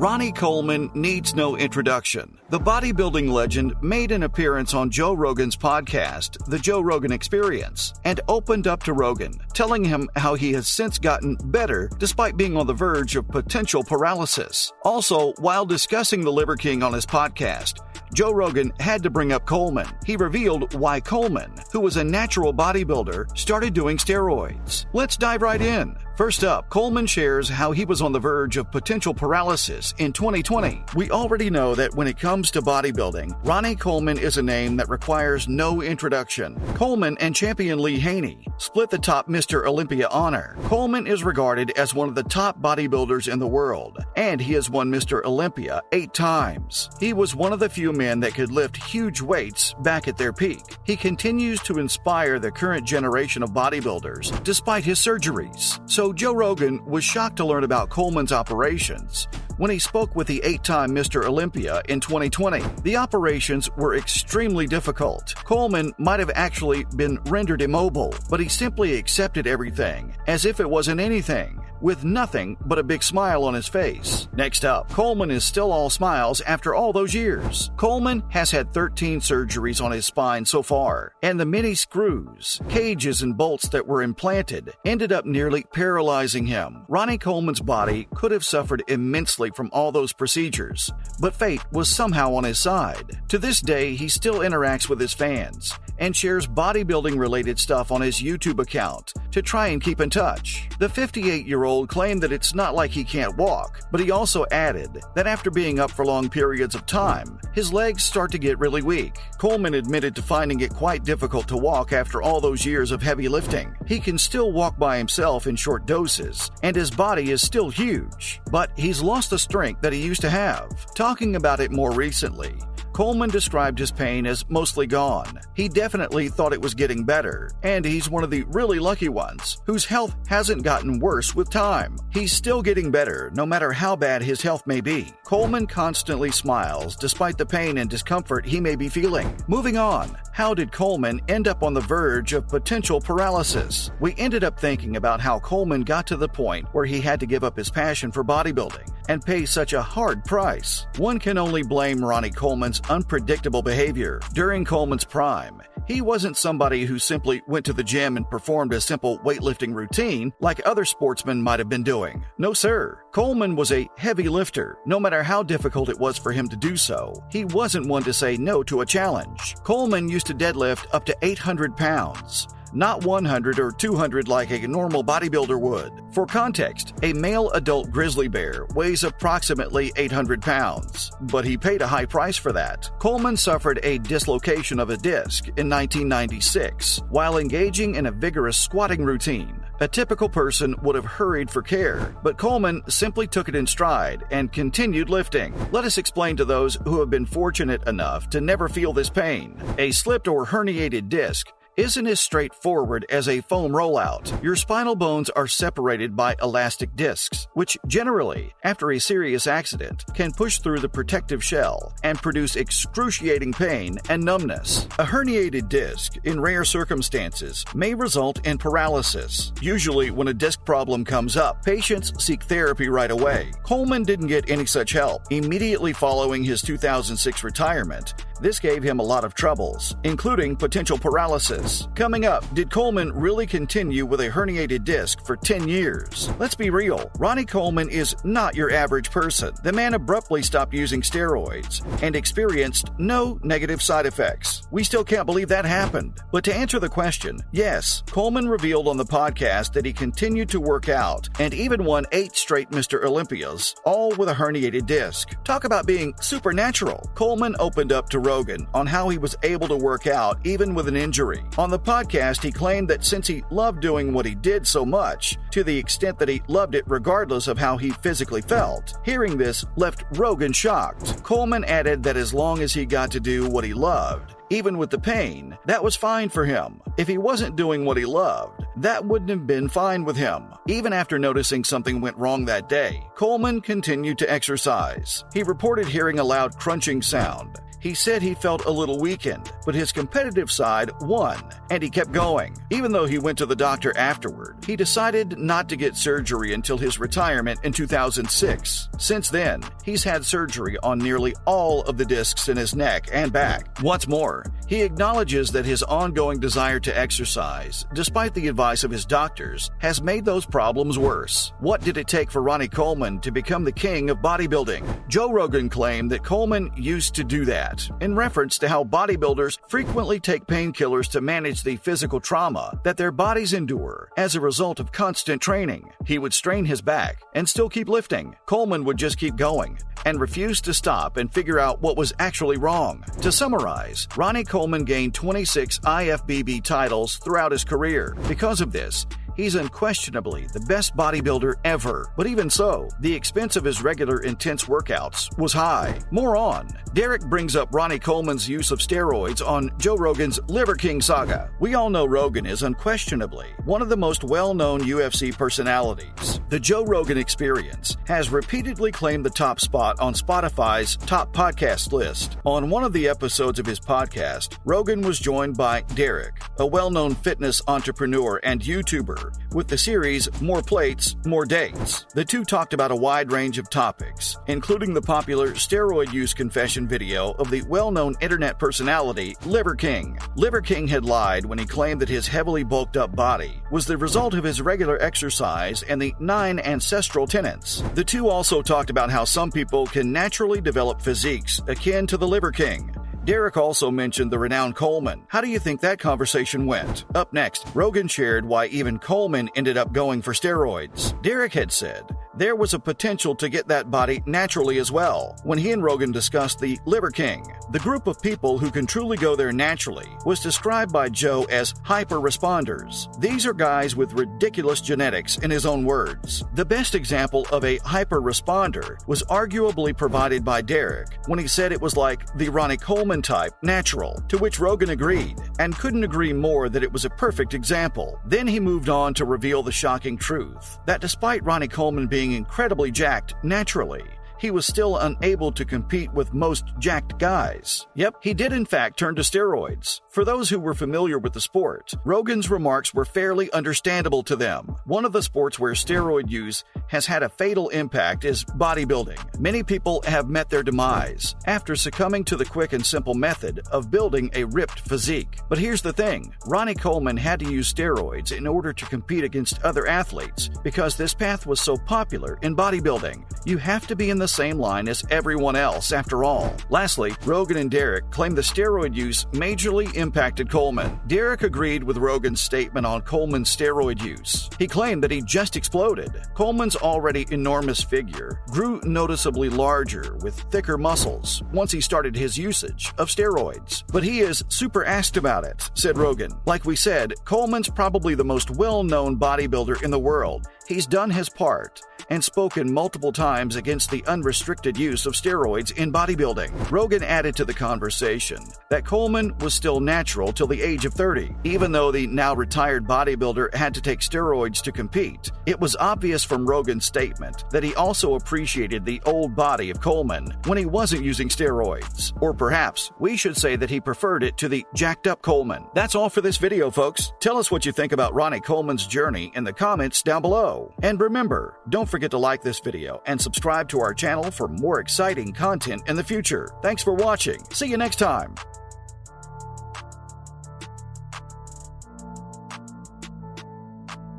Ronnie Coleman needs no introduction. The bodybuilding legend made an appearance on Joe Rogan's podcast, The Joe Rogan Experience, and opened up to Rogan, telling him how he has since gotten better despite being on the verge of potential paralysis. Also, while discussing the Liver King on his podcast, Joe Rogan had to bring up Coleman. He revealed why Coleman, who was a natural bodybuilder, started doing steroids. Let's dive right in. First up, Coleman shares how he was on the verge of potential paralysis in 2020. We already know that when it comes to bodybuilding, Ronnie Coleman is a name that requires no introduction. Coleman and champion Lee Haney split the top Mr. Olympia honor. Coleman is regarded as one of the top bodybuilders in the world, and he has won Mr. Olympia 8 times. He was one of the few men that could lift huge weights back at their peak. He continues to inspire the current generation of bodybuilders despite his surgeries. So Joe Rogan was shocked to learn about Coleman's operations when he spoke with the 8-time Mr. Olympia in 2020. The operations were extremely difficult. Coleman might have actually been rendered immobile, but he simply accepted everything as if it wasn't anything, with nothing but a big smile on his face. Next up, Coleman is still all smiles after all those years. Coleman has had 13 surgeries on his spine so far, and the many screws, cages, and bolts that were implanted ended up nearly paralyzing him. Ronnie Coleman's body could have suffered immensely from all those procedures, but fate was somehow on his side. To this day, he still interacts with his fans and shares bodybuilding-related stuff on his YouTube account to try and keep in touch. The 58-year-old claimed that it's not like he can't walk, but he also added that after being up for long periods of time, his legs start to get really weak. Coleman admitted to finding it quite difficult to walk after all those years of heavy lifting. He can still walk by himself in short doses, and his body is still huge, but he's lost the strength that he used to have. Talking about it more recently, Coleman described his pain as mostly gone. He definitely thought it was getting better, and he's one of the really lucky ones whose health hasn't gotten worse with time. He's still getting better, no matter how bad his health may be. Coleman constantly smiles despite the pain and discomfort he may be feeling. Moving on, how did Coleman end up on the verge of potential paralysis? We ended up thinking about how Coleman got to the point where he had to give up his passion for bodybuilding and pay such a hard price. One can only blame Ronnie Coleman's unpredictable behavior. During Coleman's prime, he wasn't somebody who simply went to the gym and performed a simple weightlifting routine like other sportsmen might have been doing. No sir. Coleman was a heavy lifter. No matter how difficult it was for him to do so, he wasn't one to say no to a challenge. Coleman used to deadlift up to 800 pounds. Not 100 or 200 like a normal bodybuilder would. For context, a male adult grizzly bear weighs approximately 800 pounds, but he paid a high price for that. Coleman suffered a dislocation of a disc in 1996 while engaging in a vigorous squatting routine. A typical person would have hurried for care, but Coleman simply took it in stride and continued lifting. Let us explain to those who have been fortunate enough to never feel this pain. A slipped or herniated disc isn't as straightforward as a foam rollout. Your spinal bones are separated by elastic discs, which generally, after a serious accident, can push through the protective shell and produce excruciating pain and numbness. A herniated disc, in rare circumstances, may result in paralysis. Usually, when a disc problem comes up, patients seek therapy right away. Coleman didn't get any such help. Immediately following his 2006 retirement, this gave him a lot of troubles, including potential paralysis. Coming up, did Coleman really continue with a herniated disc for 10 years? Let's be real, Ronnie Coleman is not your average person. The man abruptly stopped using steroids and experienced no negative side effects. We still can't believe that happened. But to answer the question, yes, Coleman revealed on the podcast that he continued to work out and even won 8 straight Mr. Olympias, all with a herniated disc. Talk about being supernatural. Coleman opened up to Rogan on how he was able to work out even with an injury. On the podcast, he claimed that since he loved doing what he did so much, to the extent that he loved it regardless of how he physically felt, hearing this left Rogan shocked. Coleman added that as long as he got to do what he loved, Even with the pain, that was fine for him. If he wasn't doing what he loved, that wouldn't have been fine with him. Even after noticing something went wrong that day, Coleman continued to exercise. He reported hearing a loud crunching sound. He said he felt a little weakened, but his competitive side won, and he kept going. Even though he went to the doctor afterward, he decided not to get surgery until his retirement in 2006. Since then, he's had surgery on nearly all of the discs in his neck and back. What's more, he acknowledges that his ongoing desire to exercise, despite the advice of his doctors, has made those problems worse. What did it take for Ronnie Coleman to become the king of bodybuilding? Joe Rogan claimed that Coleman used to do that, in reference to how bodybuilders frequently take painkillers to manage the physical trauma that their bodies endure as a result of constant training. He would strain his back and still keep lifting. Coleman would just keep going and refuse to stop and figure out what was actually wrong. To summarize, Ronnie Coleman gained 26 IFBB titles throughout his career. Because of this, he's unquestionably the best bodybuilder ever. But even so, the expense of his regular intense workouts was high. More on. Derek brings up Ronnie Coleman's use of steroids on Joe Rogan's Liver King saga. We all know Rogan is unquestionably one of the most well-known UFC personalities. The Joe Rogan Experience has repeatedly claimed the top spot on Spotify's top podcast list. On one of the episodes of his podcast, Rogan was joined by Derek, a well-known fitness entrepreneur and YouTuber, with the series More Plates, More Dates. The two talked about a wide range of topics, including the popular steroid use confession video of the well-known internet personality Liver King. Liver King had lied when he claimed that his heavily bulked up body was the result of his regular exercise and the 9 ancestral tenets. The two also talked about how some people can naturally develop physiques akin to the Liver King. Derek also mentioned the renowned Coleman. How do you think that conversation went? Up next, Rogan shared why even Coleman ended up going for steroids. Derek had said there was a potential to get that body naturally as well when he and Rogan discussed the Liver King. The group of people who can truly go there naturally was described by Joe as hyper-responders. These are guys with ridiculous genetics, in his own words. The best example of a hyper-responder was arguably provided by Derek when he said it was like the Ronnie Coleman type natural, to which Rogan agreed and couldn't agree more that it was a perfect example. Then he moved on to reveal the shocking truth that despite Ronnie Coleman being incredibly jacked naturally, he was still unable to compete with most jacked guys. Yep, he did in fact turn to steroids. For those who were familiar with the sport, Rogan's remarks were fairly understandable to them. One of the sports where steroid use has had a fatal impact is bodybuilding. Many people have met their demise after succumbing to the quick and simple method of building a ripped physique. But here's the thing, Ronnie Coleman had to use steroids in order to compete against other athletes because this path was so popular in bodybuilding. You have to be in the same line as everyone else, after all. Lastly, Rogan and Derek claimed the steroid use majorly impacted Coleman. Derek agreed with Rogan's statement on Coleman's steroid use. He claimed that he just exploded. Coleman's already enormous figure grew noticeably larger with thicker muscles once he started his usage of steroids. But he is super asked about it, said Rogan. Like we said, Coleman's probably the most well-known bodybuilder in the world. He's done his part and spoken multiple times against the unrestricted use of steroids in bodybuilding. Rogan added to the conversation that Coleman was still natural till the age of 30. Even though the now retired bodybuilder had to take steroids to compete, it was obvious from Rogan's statement that he also appreciated the old body of Coleman when he wasn't using steroids. Or perhaps we should say that he preferred it to the jacked up Coleman. That's all for this video, folks. Tell us what you think about Ronnie Coleman's journey in the comments down below. And remember, don't forget to like this video and subscribe to our channel for more exciting content in the future. Thanks for watching. See you next time.